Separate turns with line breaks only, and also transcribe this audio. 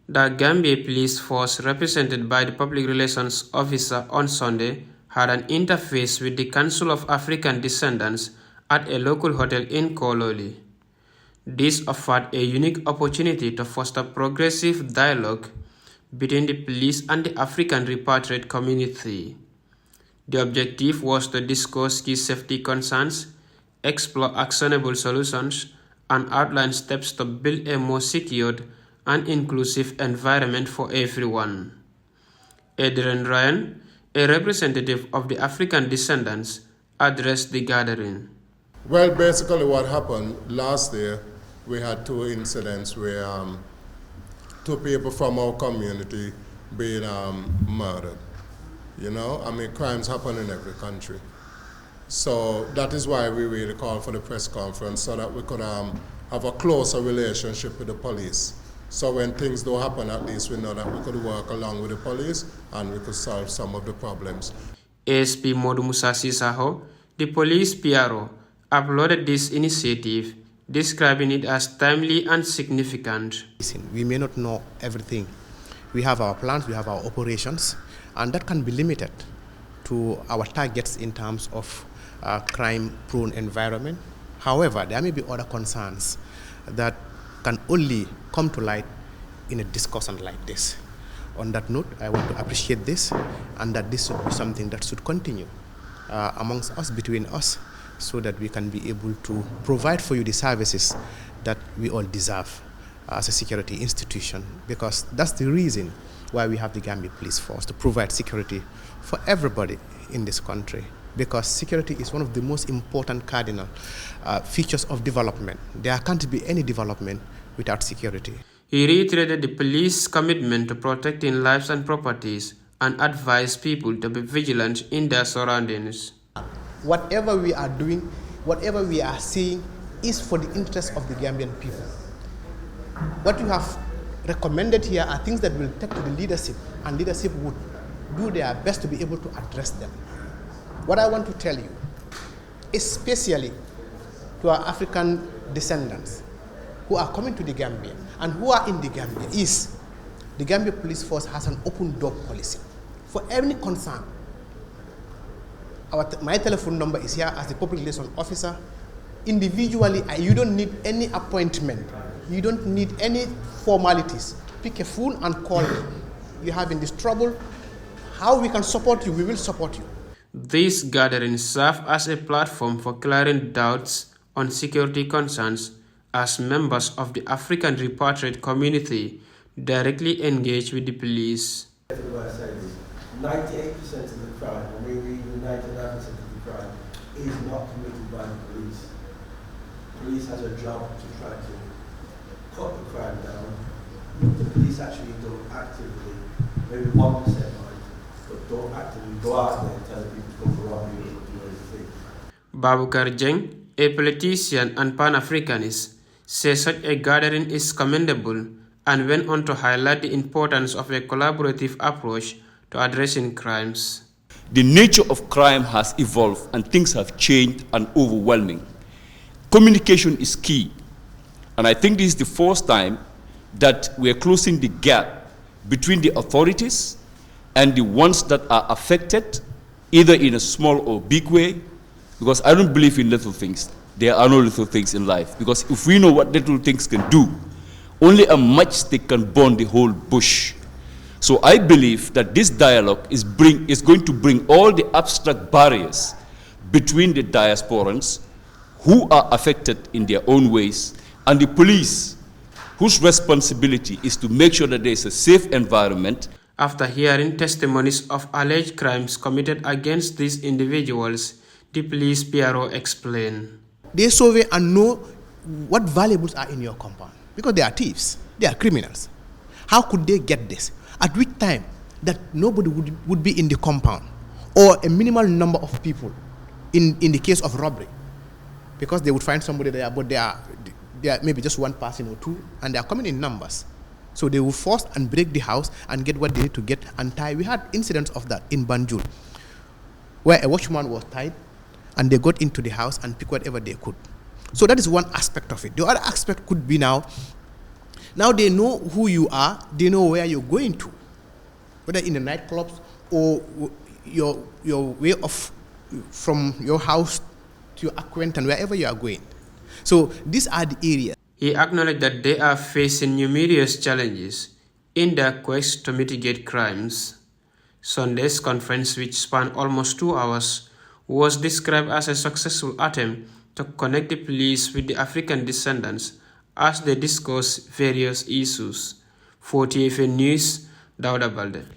The Gambia Police Force, represented by the Public Relations Officer on Sunday, had an interface with the Council of African Descendants at a local hotel in Kololi. This offered a unique opportunity to foster progressive dialogue between the police and the African repatriate community. The objective was to discuss key safety concerns, explore actionable solutions, and outline steps to build a more secured and inclusive environment for everyone. Adrian Ryan, a representative of the African Descendants, addressed the gathering.
Well, basically what happened last year, we had two incidents where two people from our community being murdered. You know, I mean, crimes happen in every country. So that is why we really called for the press conference, so that we could have a closer relationship with the police. So when things do happen, at least we know that we could work along with the police and we could solve some of the problems.
ASP Modu Musa Sisaho, the police PRO, applauded this initiative, describing it as timely and significant.
We may not know everything. We have our plans, we have our operations, and that can be limited to our targets in terms of crime-prone environment. However, there may be other concerns that can only come to light in a discussion like this. On that note, I want to appreciate this, and that this should be something that should continue amongst us, between us, so that we can be able to provide for you the services that we all deserve as a security institution, because that's the reason why we have the Gambia Police Force, to provide security for everybody in this country, because security is one of the most important cardinal features of development. There can't be any development without security.
He reiterated the police's commitment to protecting lives and properties and advised people to be vigilant in their surroundings.
Whatever we are doing, whatever we are saying is for the interest of the Gambian people. What you have recommended here are things that will take to the leadership, and leadership would do their best to be able to address them. What I want to tell you, especially to our African descendants who are coming to the Gambia and who are in the Gambia, is the Gambia Police Force has an open door policy for any concern. My telephone number is here as the public relations officer. Individually, you don't need any appointment. You don't need any formalities. Pick a phone and call me. You're having this trouble. How we can support you, we will support you.
These gatherings serve as a platform for clearing doubts on security concerns as members of the African repatriate community directly engage with the police.
98% of the crime, or maybe even 99% of the crime, is not committed by the police. The police has a job to try to cut the crime down. The police actually don't actively, maybe 1% might, but don't actively go out there and tell people to go for robbery or do anything.
Babukar Jeng, a politician and Pan-Africanist, says such a gathering is commendable and went on to highlight the importance of a collaborative approach to addressing crimes.
The nature of crime has evolved and things have changed and overwhelming. Communication is key. And I think this is the first time that we are closing the gap between the authorities and the ones that are affected, either in a small or big way, because I don't believe in little things. There are no little things in life, because if we know what little things can do, only a matchstick can burn the whole bush. So I believe that this dialogue is going to bring all the abstract barriers between the diasporans who are affected in their own ways and the police, whose responsibility is to make sure that there is a safe environment.
After hearing testimonies of alleged crimes committed against these individuals, the police PRO explained.
They survey and know what valuables are in your compound, because they are thieves, they are criminals. How could they get this? At which time that nobody would be in the compound, or a minimal number of people in the case of robbery, because they would find somebody there, but they are maybe just one person or two, and they are coming in numbers. So they will force and break the house and get what they need to get and tie. We had incidents of that in Banjul, where a watchman was tied, and they got into the house and picked whatever they could. So that is one aspect of it. The other aspect could be now Now they know who you are, they know where you're going to, whether in the nightclubs or your way of from your house to your acquaintance, wherever you are going. So these are the areas.
He acknowledged that they are facing numerous challenges in their quest to mitigate crimes. Sunday's conference, which spanned almost 2 hours, was described as a successful attempt to connect the police with the African descendants as they discuss various issues. For TFN News, Dauda Balde.